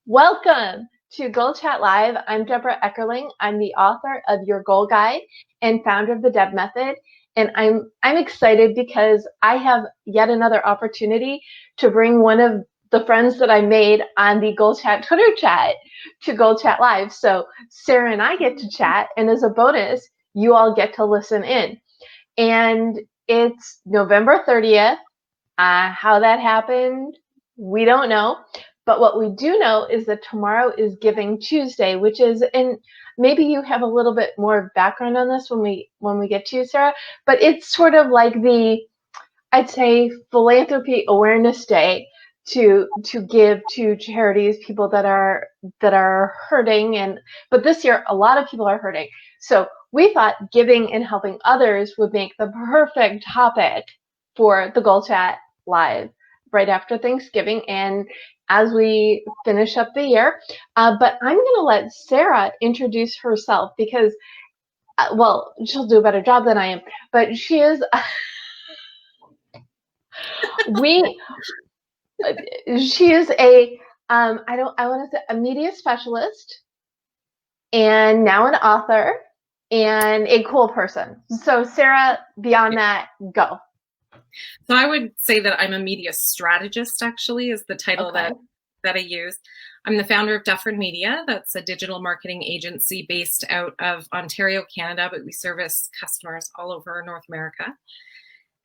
Welcome to Goal Chat Live. I'm Deborah Eckerling. I'm the author of Your Goal Guide and founder of the Deb Method. And I'm excited because I have yet another opportunity to bring one of the friends that I made on the Goal Chat Twitter chat to Goal Chat Live. So Sarah and I get to chat, and as a bonus, you all get to listen in. And it's November 30th. How that happened, we don't know. But what we do know is that tomorrow is Giving Tuesday, which is, and maybe you have a little bit more background on this when we get to you, Sarah, but it's sort of like I'd say, Philanthropy Awareness Day to give to charities, people that are hurting, but this year a lot of people are hurting. So we thought giving and helping others would make the perfect topic for the Goal Chat Live right after Thanksgiving and as we finish up the year. But I'm going to let Sarah introduce herself because, well, she'll do a better job than I am, but she is, she is I want to say a media specialist and now an author and a cool person. So Sarah, beyond that, go. So I would say that I'm a media strategist, actually, is the title that I use. I'm the founder of Dufferin Media. That's a digital marketing agency based out of Ontario, Canada, but we service customers all over North America.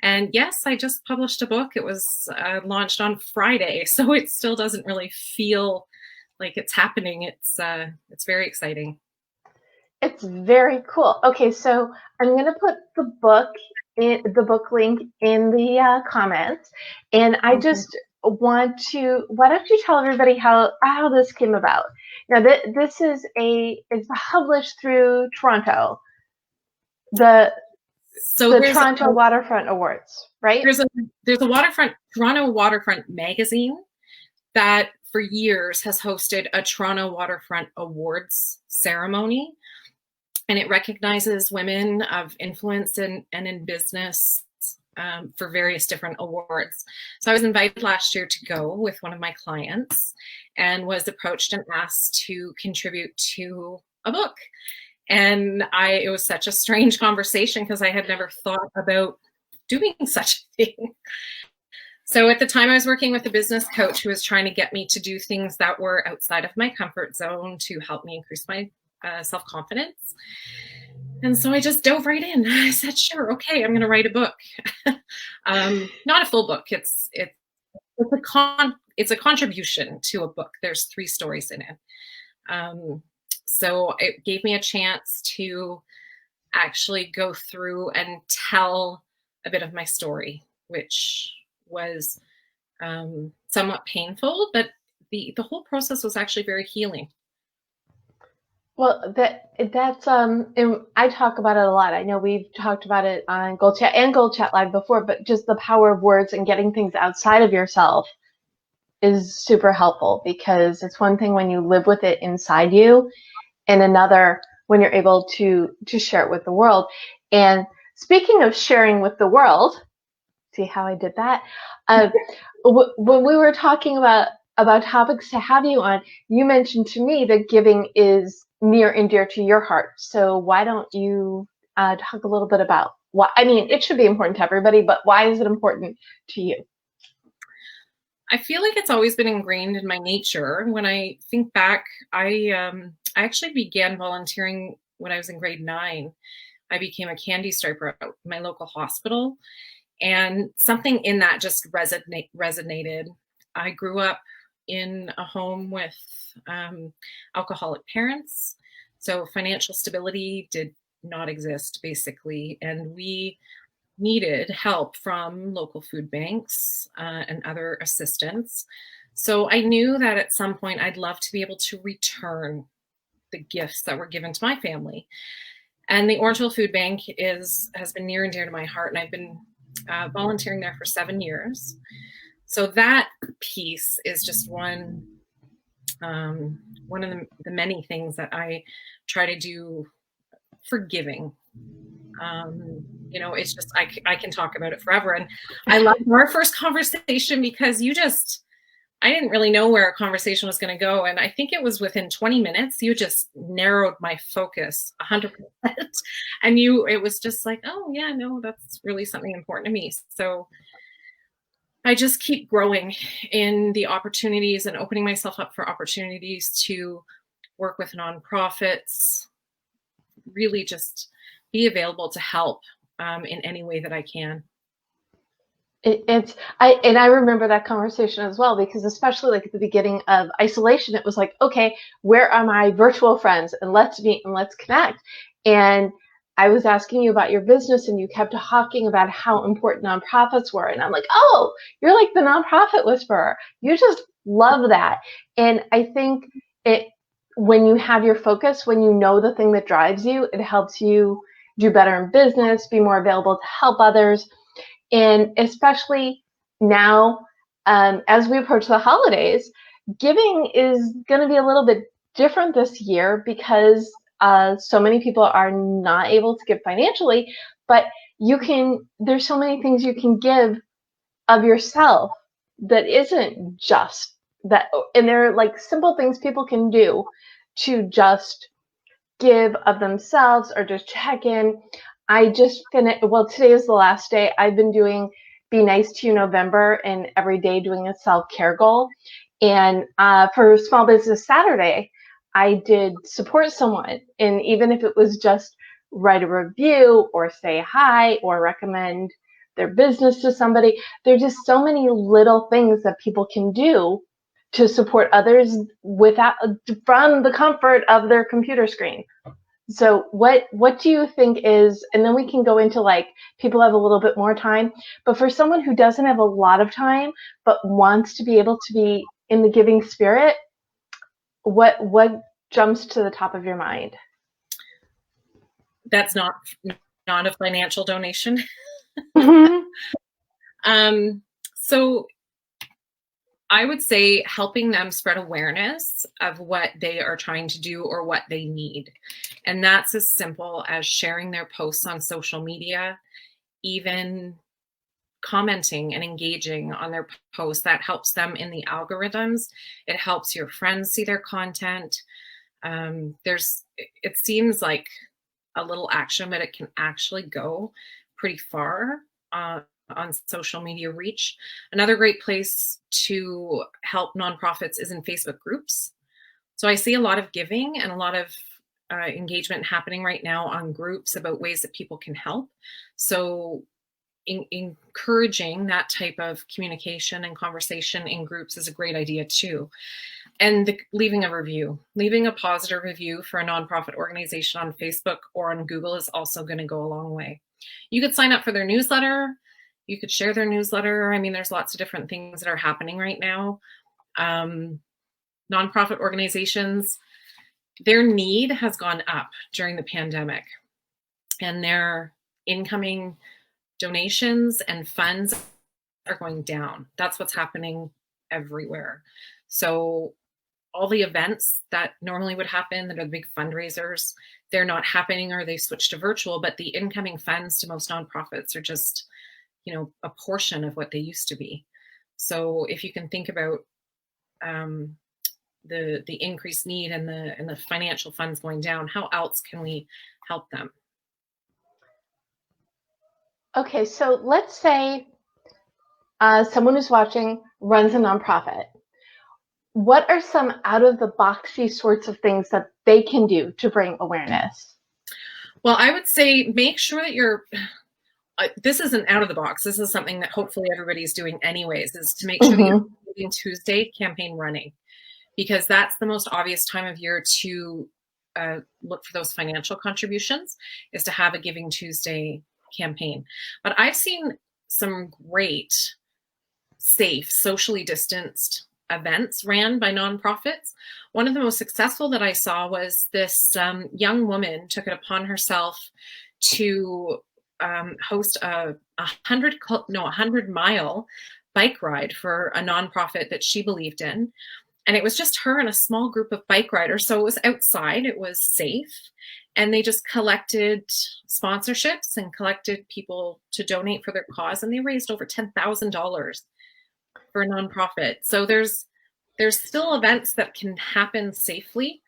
And yes, I just published a book. It was launched on Friday, so it still doesn't really feel like it's happening. It's very exciting. It's very cool. Okay, so I'm going to put the book link in the comments, and I just want to. Why don't you tell everybody how this came about? Now, this is it's published through Toronto, the Toronto Waterfront Awards, right? There's a Toronto Waterfront magazine that for years has hosted a Toronto Waterfront Awards ceremony. And it recognizes women of influence and in business for various different awards. So I was invited last year to go with one of my clients and was approached and asked to contribute to a book. And it was such a strange conversation because I had never thought about doing such a thing. So at the time I was working with a business coach who was trying to get me to do things that were outside of my comfort zone to help me increase my self-confidence. And so I just dove right in. I said, sure, okay, I'm going to write a book. Not a full book. It's a contribution to a book. There's 3 stories in it. So it gave me a chance to actually go through and tell a bit of my story, which was somewhat painful, but the whole process was actually very healing. Well, that's and I talk about it a lot. I know we've talked about it on Goal Chat and Goal Chat Live before, but just the power of words and getting things outside of yourself is super helpful because it's one thing when you live with it inside you, and another when you're able to share it with the world. And speaking of sharing with the world, see how I did that? When we were talking about topics to have you on, you mentioned to me that giving is near and dear to your heart. So why don't you talk a little bit about why? I mean, it should be important to everybody, but why is it important to you? I feel like it's always been ingrained in my nature. When I think back, I actually began volunteering when I was in grade 9. I became a candy striper at my local hospital, and something in that just resonated. I grew up in a home with alcoholic parents, so financial stability did not exist, basically, and we needed help from local food banks and other assistance. So I knew that at some point I'd love to be able to return the gifts that were given to my family. And the Orangeville Food Bank has been near and dear to my heart, and I've been volunteering there for 7 years. So that piece is just one of the many things that I try to do for giving. It's just I can talk about it forever. And I love our first conversation because you just I didn't really know where our conversation was going to go. And I think it was within 20 minutes, you just narrowed my focus 100%. And it was just like, oh, yeah, no, that's really something important to me. So I just keep growing in the opportunities and opening myself up for opportunities to work with nonprofits, really just be available to help in any way that I can. I remember that conversation as well, because especially like at the beginning of isolation, it was like, okay, where are my virtual friends, and let's meet and let's connect. And I was asking you about your business, and you kept talking about how important nonprofits were, and I'm like, oh, you're like the nonprofit whisperer. You just love that. And I think it when you have your focus, when you know the thing that drives you, it helps you do better in business, be more available to help others. And especially now, as we approach the holidays, giving is going to be a little bit different this year, because so many people are not able to give financially, but there's so many things you can give of yourself that isn't just that. And there are like simple things people can do to just give of themselves or just check in. I just finished, well, today is the last day. I've been doing Be Nice to You November, and every day doing a self-care goal. And for Small Business Saturday, I did support someone. And even if it was just write a review or say hi or recommend their business to somebody, there's just so many little things that people can do to support others without from the comfort of their computer screen. So what do you think is, and then we can go into like people have a little bit more time, but for someone who doesn't have a lot of time but wants to be able to be in the giving spirit, what jumps to the top of your mind? That's not a financial donation. Mm-hmm. So I would say helping them spread awareness of what they are trying to do or what they need. And that's as simple as sharing their posts on social media, even commenting and engaging on their posts. That helps them in the algorithms. It helps your friends see their content. It seems like a little action, but it can actually go pretty far on social media reach. Another great place to help nonprofits is in Facebook groups. So I see a lot of giving and a lot of engagement happening right now on groups about ways that people can help. So encouraging that type of communication and conversation in groups is a great idea too. And leaving a positive review for a nonprofit organization on Facebook or on Google is also going to go a long way. You could sign up for their newsletter. You could share their newsletter. I mean, there's lots of different things that are happening right now. Nonprofit organizations, their need has gone up during the pandemic, and their incoming donations and funds are going down. That's what's happening everywhere. So all the events that normally would happen, that are the big fundraisers, they're not happening, or they switched to virtual, but the incoming funds to most nonprofits are just, a portion of what they used to be. So if you can think about the increased need and the financial funds going down, how else can we help them? Okay, so let's say someone who's watching runs a nonprofit. What are some out of the boxy sorts of things that they can do to bring awareness? Well, I would say make sure that this isn't out of the box. This is something that hopefully everybody's doing anyways, is to make sure that you're Giving Tuesday campaign running, because that's the most obvious time of year to look for those financial contributions, is to have a Giving Tuesday campaign. But I've seen some great, safe, socially distanced events ran by nonprofits. One of the most successful that I saw was this young woman took it upon herself to host a 100-mile bike ride for a nonprofit that she believed in. And it was just her and a small group of bike riders. So it was outside, it was safe. And they just collected sponsorships and collected people to donate for their cause. And they raised over $10,000 for a nonprofit. So there's there's still events that can happen safely,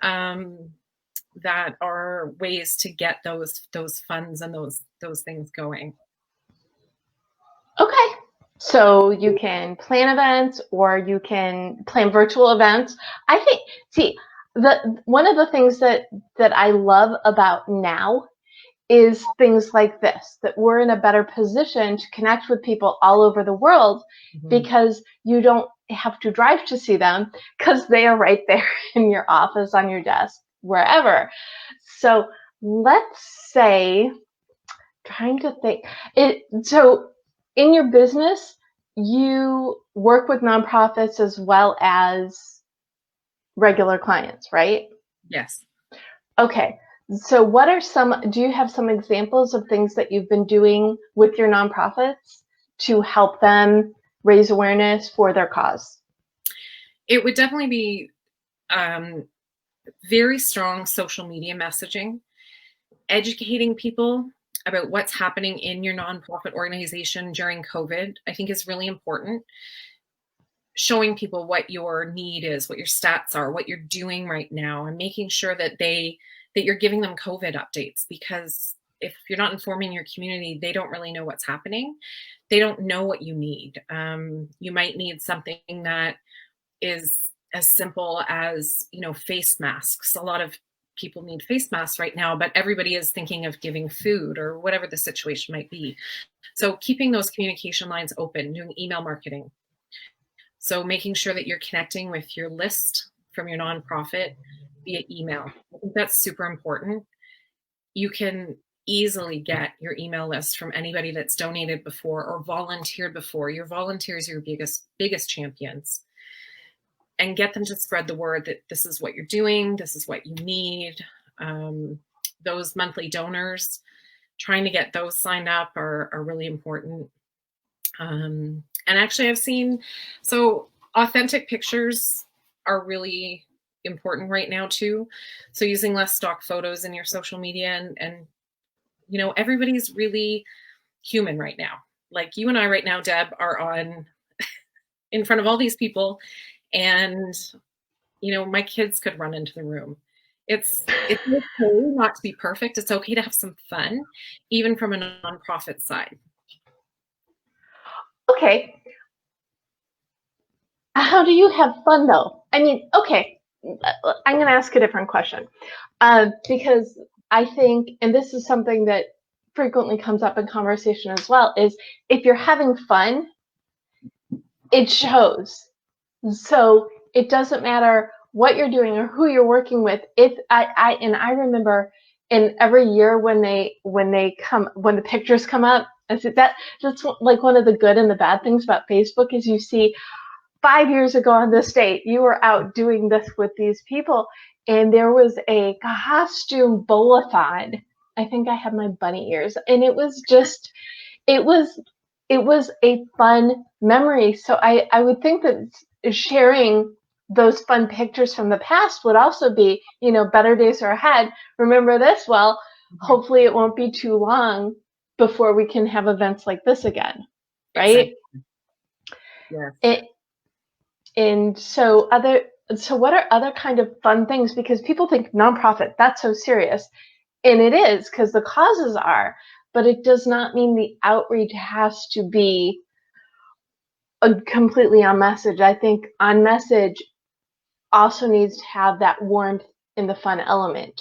that are ways to get those funds and those things going. Okay. So you can plan events or you can plan virtual events. I think, see, one of the things that I love about now is things like this, that we're in a better position to connect with people all over the world because you don't have to drive to see them because they are right there in your office, on your desk, wherever. So let's say, trying to think, so in your business, you work with nonprofits as well as regular clients, right? Yes. Okay. So do you have some examples of things that you've been doing with your nonprofits to help them raise awareness for their cause? It would definitely be very strong social media messaging, educating people about what's happening in your nonprofit organization during COVID, I think is really important. Showing people what your need is, what your stats are, what you're doing right now, and making sure that you're giving them COVID updates, because if you're not informing your community, they don't really know what's happening. They don't know what you need. You might need something that is as simple as, face masks. A lot of people need face masks right now, but everybody is thinking of giving food or whatever the situation might be. So keeping those communication lines open, doing email marketing. So making sure that you're connecting with your list from your nonprofit via email. I think that's super important. You can easily get your email list from anybody that's donated before or volunteered before. Your volunteers are your biggest champions. And get them to spread the word that this is what you're doing, this is what you need. Those monthly donors, trying to get those signed up are really important. And actually I've seen, so authentic pictures are really important right now too. So using less stock photos in your social media, and everybody's really human right now. Like you and I right now, Deb, are on in front of all these people, and my kids could run into the room. It's okay not to be perfect. It's okay to have some fun, even from a nonprofit side. Okay. How do you have fun though? I mean, okay, I'm going to ask a different question because I think, and this is something that frequently comes up in conversation as well, is if you're having fun, it shows. So it doesn't matter what you're doing or who you're working with. I remember in every year when the pictures come up, I said that's like one of the good and the bad things about Facebook is you see 5 years ago on this date, you were out doing this with these people, and there was a costume bowl-a-thon. I think I had my bunny ears, and it was a fun memory. So I would think that sharing those fun pictures from the past would also be, better days are ahead. Remember this? Well, hopefully it won't be too long before we can have events like this again, right? Exactly. Yes. And so what are other kind of fun things? Because people think nonprofit, that's so serious. And it is, because the causes are, but it does not mean the outreach has to be completely on message. I think on message also needs to have that warmth in the fun element.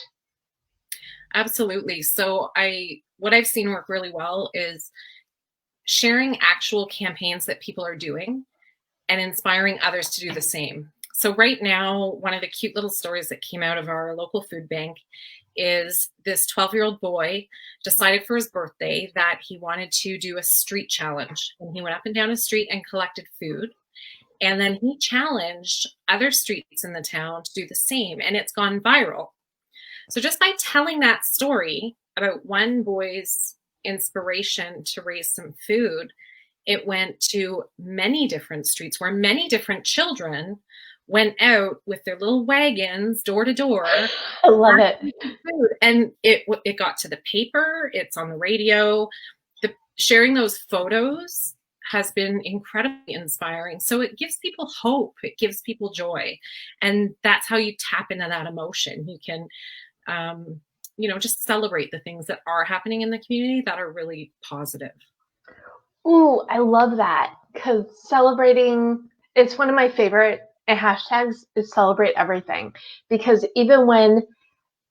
Absolutely. So what I've seen work really well is sharing actual campaigns that people are doing and inspiring others to do the same. So right now, one of the cute little stories that came out of our local food bank is this 12-year-old boy decided for his birthday that he wanted to do a street challenge. And he went up and down a street and collected food. And then he challenged other streets in the town to do the same. And it's gone viral. So just by telling that story about one boy's inspiration to raise some food, it went to many different streets where many different children went out with their little wagons door to door. I love it. Food. And it got to the paper, it's on the radio. Sharing those photos has been incredibly inspiring. So it gives people hope, it gives people joy. And that's how you tap into that emotion. You can, just celebrate the things that are happening in the community that are really positive. Ooh, I love that, because celebrating, it's one of my favorite hashtags is celebrate everything, because even when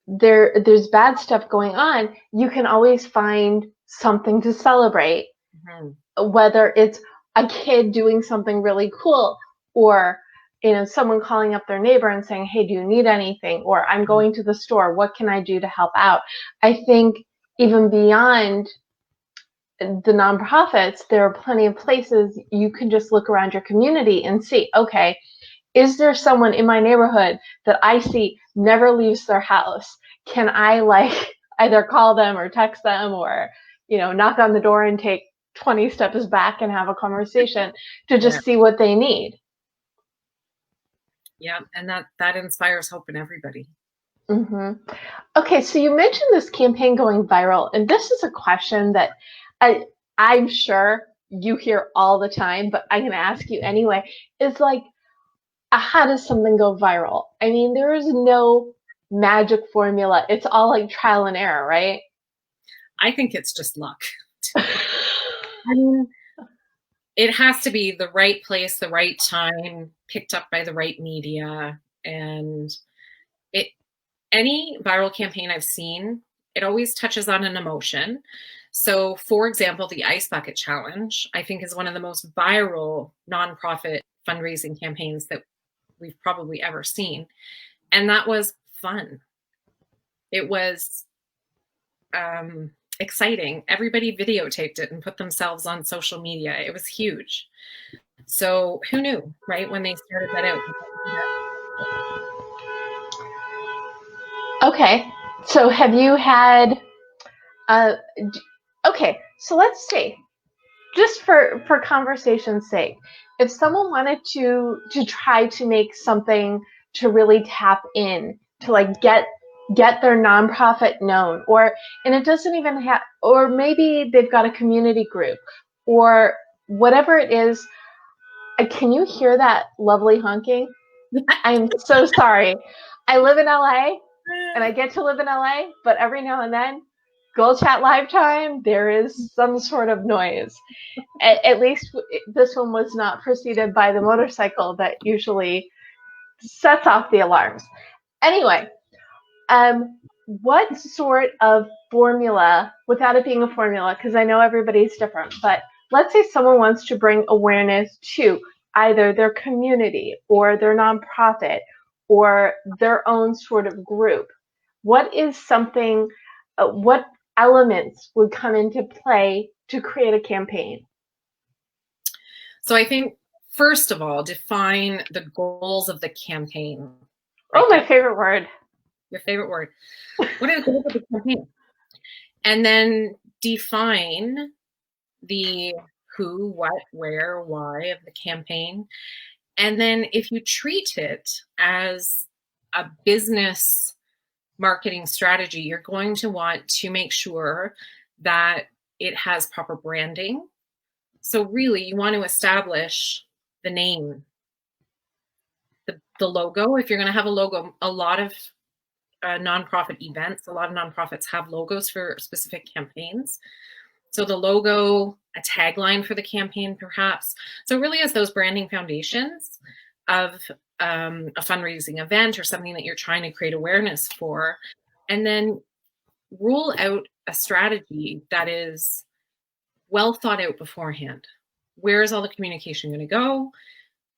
there's bad stuff going on, you can always find something to celebrate, whether it's a kid doing something really cool, or someone calling up their neighbor and saying, hey, do you need anything? Or I'm going to the store, what can I do to help out? I think even beyond the nonprofits, there are plenty of places you can just look around your community and see, okay, is there someone in my neighborhood that I see never leaves their house? Can I either call them or text them, or knock on the door and take 20 steps back and have a conversation to just see what they need? Yeah, and that inspires hope in everybody. Mm-hmm. Okay, so you mentioned this campaign going viral, and this is a question that I'm sure you hear all the time, but I'm going to ask you anyway. It's like, how does something go viral? I mean, there is no magic formula. It's all like trial and error, right? I think it's just luck. I mean, it has to be the right place, the right time, picked up by the right media. And any viral campaign I've seen, it always touches on an emotion. So, for example, the Ice Bucket Challenge, I think, is one of the most viral nonprofit fundraising campaigns that we've probably ever seen. And that was fun. It was exciting. Everybody videotaped it and put themselves on social media. It was huge. So who knew, right, when they started that out? Okay, so have you had, okay, so let's see, just for conversation's sake, if someone wanted to try to make something to really tap in to get their nonprofit known, and it doesn't even have, or maybe they've got a community group or whatever it is. Can you hear that lovely honking? I'm so sorry. I live in LA and I get to live in LA, but every now and then, Girl Chat Live time, there is some sort of noise. At least this one was not preceded by the motorcycle that usually sets off the alarms. Anyway, what sort of formula, without it being a formula, because I know everybody's different, but let's say someone wants to bring awareness to either their community or their nonprofit or their own sort of group. What is something, what elements would come into play to create a campaign? So I think, first of all, define the goals of the campaign. Oh, my favorite word. Your favorite word. What are the goals of the campaign? And then define the who, what, where, why of the campaign. And then if you treat it as a business marketing strategy, you're going to want to make sure that it has proper branding. So really, you want to establish the name, the logo. If you're going to have a logo, a lot of nonprofit events, a lot of nonprofits have logos for specific campaigns. So the logo, a tagline for the campaign, perhaps. So it really is those branding foundations of a fundraising event or something that you're trying to create awareness for. And then rule out a strategy that is well thought out beforehand. Where is all the communication going to go?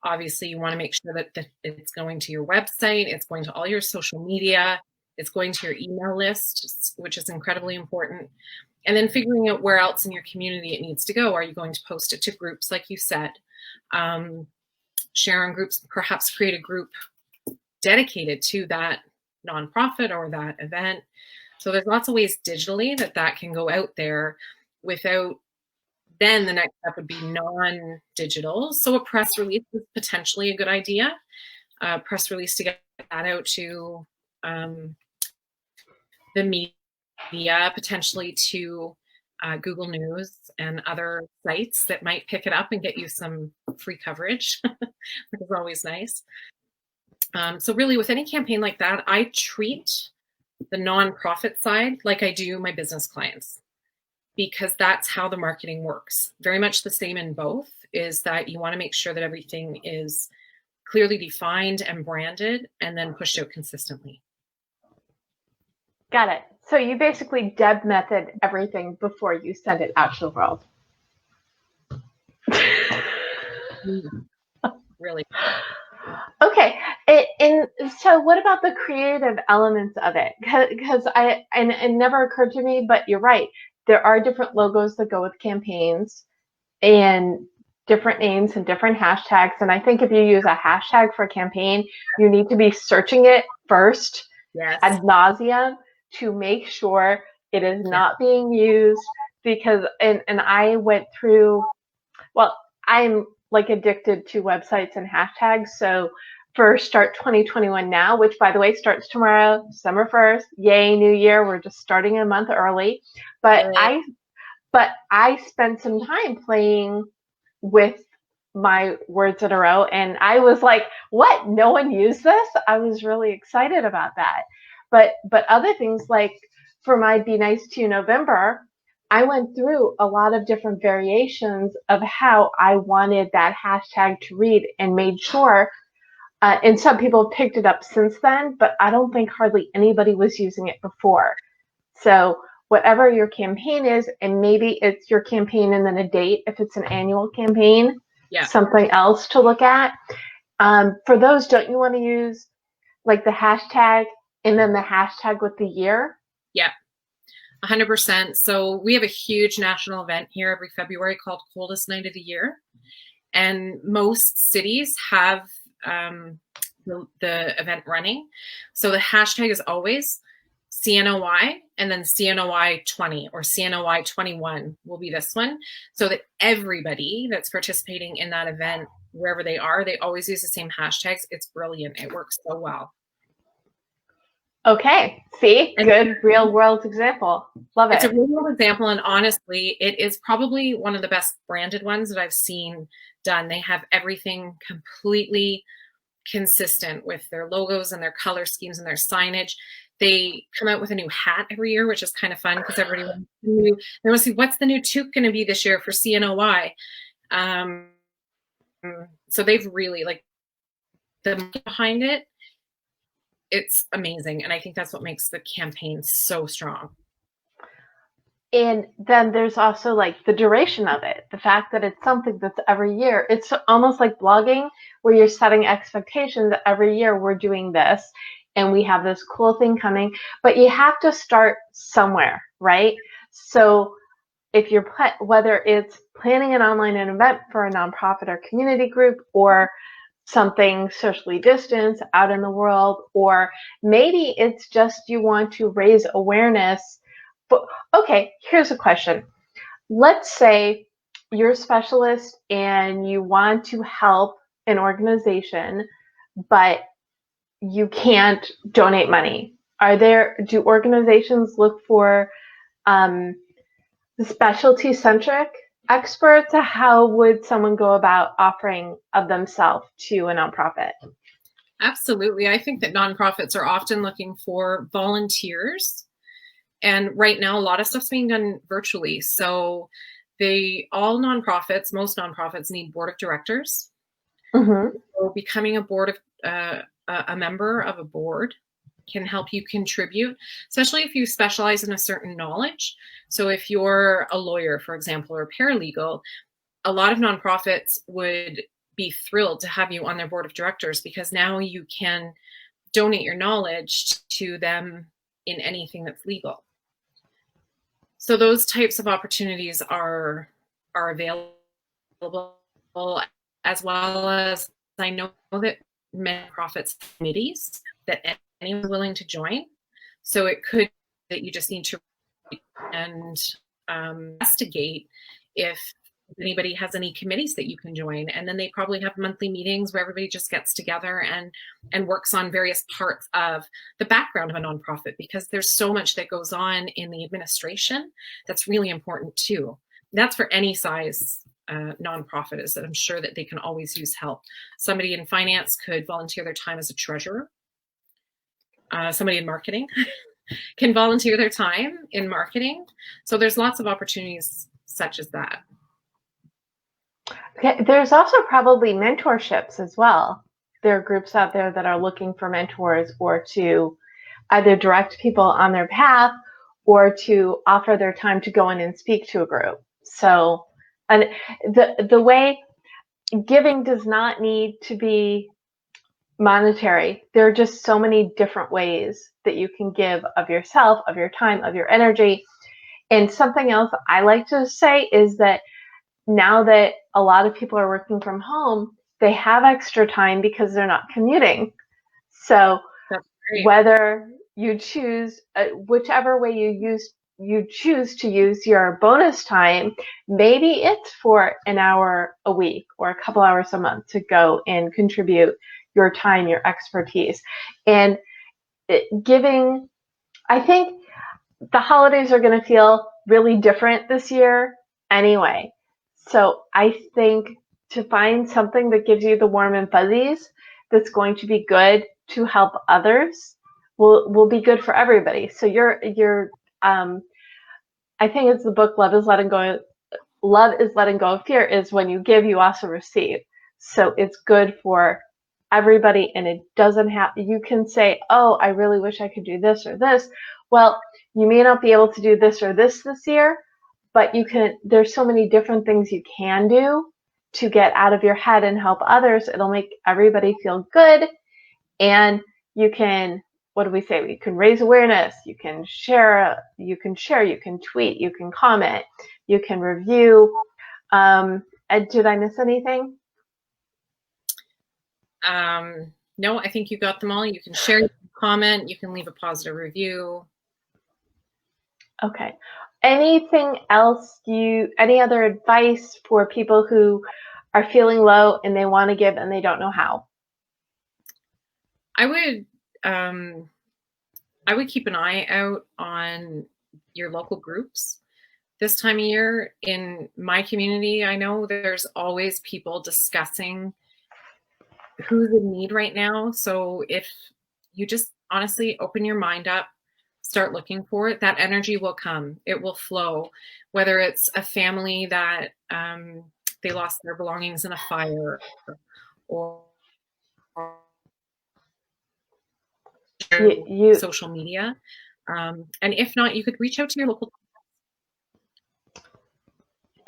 Obviously, you want to make sure that it's going to your website, it's going to all your social media, it's going to your email list, which is incredibly important. And then figuring out where else in your community it needs to go. Are you going to post it to groups, like you said? Share in groups, perhaps create a group dedicated to that nonprofit or that event. So there's lots of ways digitally that can go out there without. Then the next step would be non-digital. So a press release is potentially a good idea. Press release to get that out to the media, potentially to Google News and other sites that might pick it up and get you some free coverage, which is always nice. So really with any campaign like that, I treat the nonprofit side like I do my business clients, because that's how the marketing works. Very much the same in both, is that you want to make sure that everything is clearly defined and branded and then pushed out consistently. Got it. So you basically Deb method everything before you send it out to the world. Really. Okay, and so what about the creative elements of it? Because it never occurred to me, but you're right. There are different logos that go with campaigns and different names and different hashtags. And I think if you use a hashtag for a campaign, you need to be searching it first ad nauseum to make sure it is not being used. Because and I went through, well, I'm like addicted to websites and hashtags. So for Start 2021 Now, which by the way starts tomorrow, December 1st, yay, new year. We're just starting a month early. But I spent some time playing with my words in a row, and I was like, what? No one used this? I was really excited about that. But other things like for my Be Nice to You November, I went through a lot of different variations of how I wanted that hashtag to read and made sure, and some people have picked it up since then, but I don't think hardly anybody was using it before. So whatever your campaign is, and maybe it's your campaign and then a date if it's an annual campaign, something else to look at. For those, don't you want to use like the hashtag and then the hashtag with the year? Yeah, 100%. So we have a huge national event here every February called Coldest Night of the Year. And most cities have the event running. So the hashtag is always CNOY, and then CNOY 20 or CNOY 21 will be this one, so that everybody that's participating in that event, wherever they are, they always use the same hashtags. It's brilliant. It works so well. Okay, see, good real world example. Love it. It's a real world example, and honestly, it is probably one of the best branded ones that I've seen done. They have everything completely consistent with their logos and their color schemes and their signage. They come out with a new hat every year, which is kind of fun because everybody wants to, they want to see what's the new toque going to be this year for CNOY. So they've really, like, the money behind it, it's amazing. And I think that's what makes the campaign so strong. And then there's also like the duration of it, the fact that it's something that's every year. It's almost like blogging where you're setting expectations that every year we're doing this and we have this cool thing coming, but you have to start somewhere, right? So if you're, whether it's planning an online event for a nonprofit or community group, or something socially distanced out in the world, or maybe it's just you want to raise awareness. But okay, here's a question. Let's say you're a specialist and you want to help an organization, but you can't donate money. Do organizations look for specialty centric experts? How would someone go about offering of themselves to a nonprofit? Absolutely. I think that nonprofits are often looking for volunteers. And right now, a lot of stuff's being done virtually. So most nonprofits need board of directors. Mm-hmm. So becoming a member of a board can help you contribute, especially if you specialize in a certain knowledge. So if you're a lawyer, for example, or a paralegal, a lot of nonprofits would be thrilled to have you on their board of directors, because now you can donate your knowledge to them in anything that's legal. So those types of opportunities are available, as well as I know that many nonprofits have committees that anyone's willing to join. So it could that you just need to and investigate if if anybody has any committees that you can join. And then they probably have monthly meetings where everybody just gets together and works on various parts of the background of a nonprofit, because there's so much that goes on in the administration that's really important too. That's for any size nonprofit, is that I'm sure that they can always use help. Somebody in finance could volunteer their time as a treasurer. Somebody in marketing can volunteer their time in marketing. So there's lots of opportunities such as that. Okay, there's also probably mentorships as well. There are groups out there that are looking for mentors, or to either direct people on their path or to offer their time to go in and speak to a group. So, and the way giving does not need to be monetary. There are just so many different ways that you can give of yourself, of your time, of your energy. And something else I like to say is that now that a lot of people are working from home, they have extra time because they're not commuting. So whether you choose whichever way you choose to use your bonus time, maybe it's for an hour a week or a couple hours a month to go and contribute your time, your expertise. And giving, I think the holidays are going to feel really different this year anyway. So I think to find something that gives you the warm and fuzzies that's going to be good to help others will be good for everybody. So I think it's the book Love is Letting Go of Fear, is when you give, you also receive. So it's good for everybody, and it doesn't have, you can say, oh, I really wish I could do this or this. Well, you may not be able to do this or this year, but there's so many different things you can do to get out of your head and help others. It'll make everybody feel good. And you can, what do we say? You can raise awareness, you can share, you can tweet, you can comment, you can review. Did I miss anything? No, I think you got them all. You can share, you can comment, you can leave a positive review. Okay. Anything else any other advice for people who are feeling low and they want to give and they don't know how? I would keep an eye out on your local groups. This time of year in my community, I know there's always people discussing who's in need right now. So if you just honestly open your mind up, start looking for it, that energy will come. It will flow. Whether it's a family that they lost their belongings in a fire, or social media. And if not, you could reach out to your local.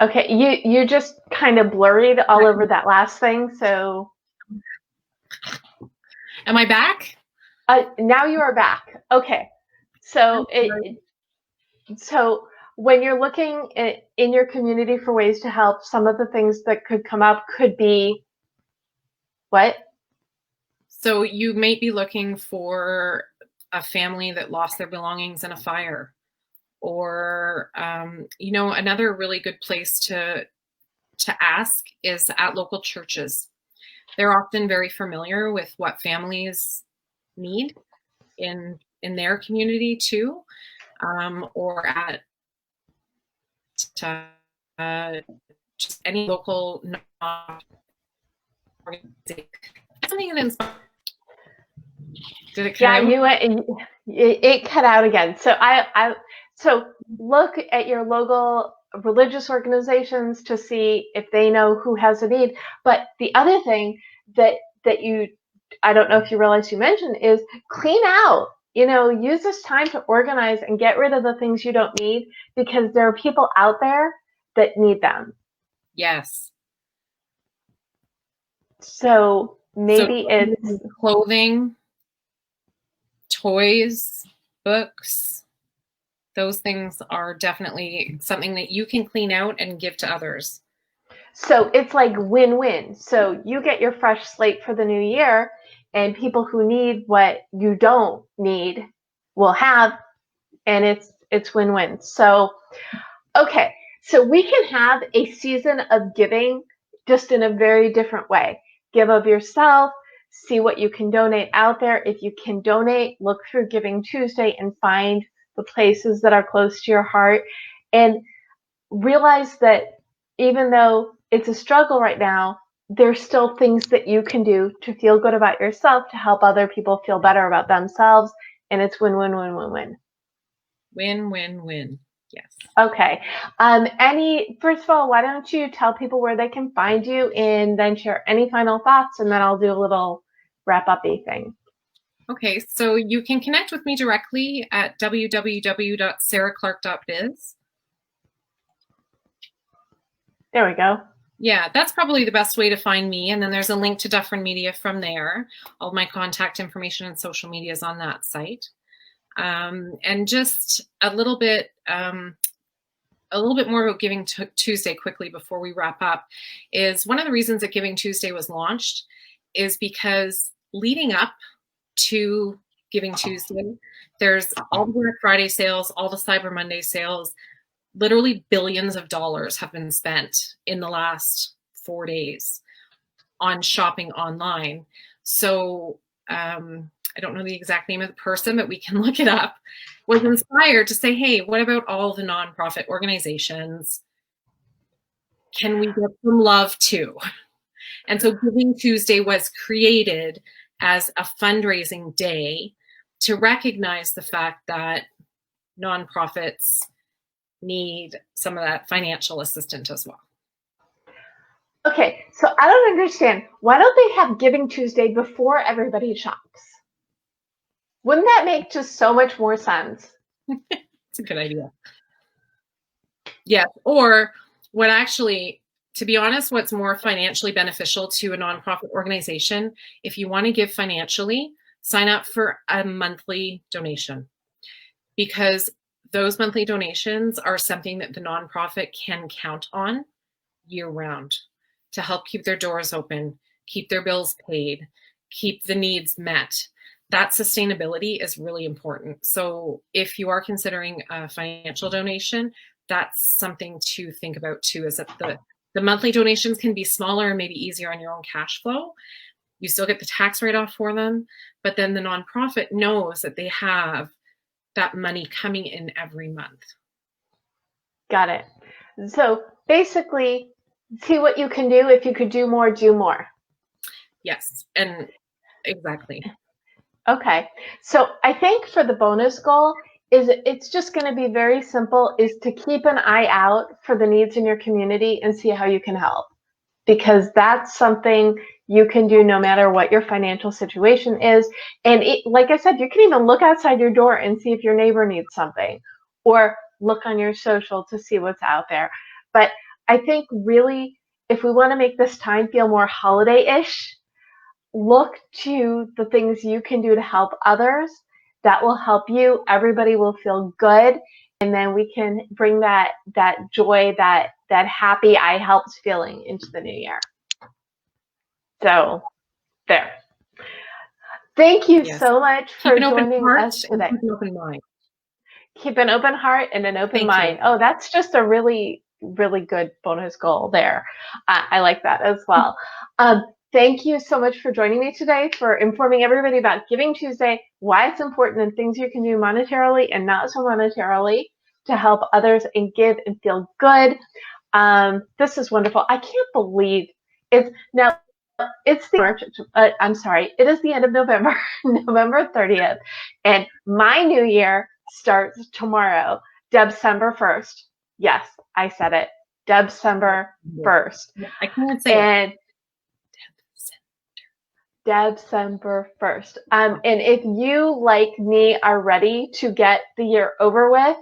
Okay, you just kind of blurred all over that last thing. So, am I back? Now you are back. Okay, so so when you're looking in your community for ways to help, some of the things that could come up could be what? So you might be looking for a family that lost their belongings in a fire, or another really good place to ask is at local churches. They're often very familiar with what families need in their community too, or at just any local organization. Something that inspires. Did it cut out? It cut out again. So so look at your local religious organizations to see if they know who has a need. But the other thing that I don't know if you realize you mentioned, is clean out. Use this time to organize and get rid of the things you don't need, because there are people out there that need them. Yes. So maybe it's clothing, toys, books. Those things are definitely something that you can clean out and give to others. So it's like win-win. So you get your fresh slate for the new year, and people who need what you don't need will have, and it's win-win. So, okay. So we can have a season of giving just in a very different way. Give of yourself, see what you can donate out there. If you can donate, look through Giving Tuesday and find the places that are close to your heart, and realize that even though it's a struggle right now, there's still things that you can do to feel good about yourself, to help other people feel better about themselves, and it's win, win, win, win, win. Win, win, win. Yes. Okay. First of all, why don't you tell people where they can find you and then share any final thoughts, and then I'll do a little wrap-up-y thing. Okay, so you can connect with me directly at www.sarahclarke.biz. There we go. Yeah, that's probably the best way to find me. And then there's a link to Dufferin Media from there. All my contact information and social media is on that site. And just a little bit more about Giving Tuesday quickly before we wrap up is one of the reasons that Giving Tuesday was launched is because leading up to Giving Tuesday, there's all the Black Friday sales, all the Cyber Monday sales. Literally billions of dollars have been spent in the last 4 days on shopping online. So I don't know the exact name of the person, but we can look it up, was inspired to say, hey, what about all the nonprofit organizations? Can we get some love too? And so Giving Tuesday was created as a fundraising day to recognize the fact that nonprofits need some of that financial assistance as well. Okay, so I don't understand. Why don't they have Giving Tuesday before everybody shops? Wouldn't that make just so much more sense? It's a good idea. Yeah, or what actually, to be honest, what's more financially beneficial to a nonprofit organization, if you want to give financially, sign up for a monthly donation, because those monthly donations are something that the nonprofit can count on year round to help keep their doors open, keep their bills paid, keep the needs met. That sustainability is really important. So if you are considering a financial donation, that's something to think about too, is that the monthly donations can be smaller and maybe easier on your own cash flow. You still get the tax write-off for them, but then the nonprofit knows that they have that money coming in every month. Got it. So basically, see what you can do. If you could do more, do more. Yes, and exactly. Okay. So I think for the bonus goal is it's just going to be very simple, is to keep an eye out for the needs in your community and see how you can help. Because that's something you can do no matter what your financial situation is. And like I said, you can even look outside your door and see if your neighbor needs something, or look on your social to see what's out there. But I think really, if we want to make this time feel more holiday-ish, look to the things you can do to help others. That will help you. Everybody will feel good. And then we can bring that joy, that happy I helped feeling into the new year. So there. Thank you so much for joining us today. Keep an open mind. Keep an open heart and an open mind. Oh, that's just a really, really good bonus goal there. I like that as well. Thank you so much for joining me today, for informing everybody about Giving Tuesday, why it's important, and things you can do monetarily and not so monetarily to help others and give and feel good. This is wonderful. I can't believe it's now. It's the March. I'm sorry. It is the end of November, November 30th, and my new year starts tomorrow, December 1st. Yes, I said it. December 1st. I can't say it. December 1st. And if you, like me, are ready to get the year over with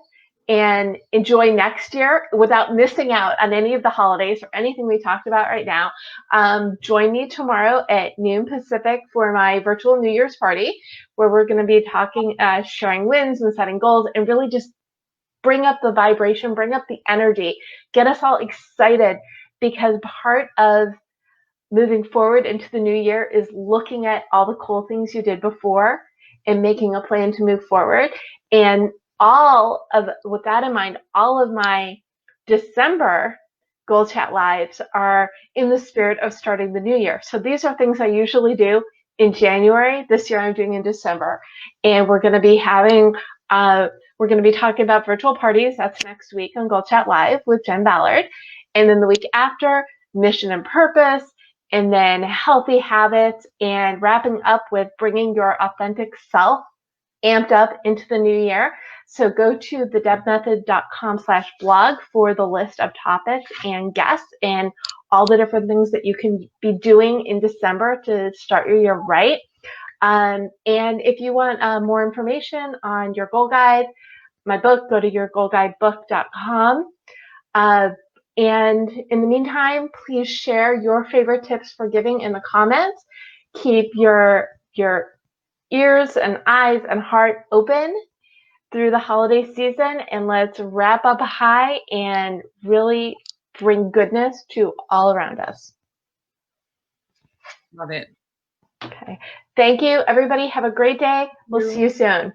and enjoy next year without missing out on any of the holidays or anything we talked about right now, join me tomorrow at noon Pacific for my virtual New Year's party, where we're going to be talking, sharing wins and setting goals, and really just bring up the vibration, bring up the energy, get us all excited, because part of moving forward into the new year is looking at all the cool things you did before and making a plan to move forward. And with that in mind, all of my December Goal Chat Lives are in the spirit of starting the new year. So these are things I usually do in January. This year I'm doing in December. And we're going to be talking about virtual parties. That's next week on Goal Chat Live with Jen Ballard. And then the week after, mission and purpose, and then healthy habits, and wrapping up with bringing your authentic self amped up into the new year. So go to thedebmethod.com/blog for the list of topics and guests and all the different things that you can be doing in December to start your year right. And if you want more information on your goal guide, my book, go to yourgoalguidebook.com. And in the meantime, please share your favorite tips for giving in the comments. Keep your ears and eyes and heart open through the holiday season, and let's wrap up high and really bring goodness to all around us. Love it. Okay. Thank you, everybody. Have a great day. We'll see you soon.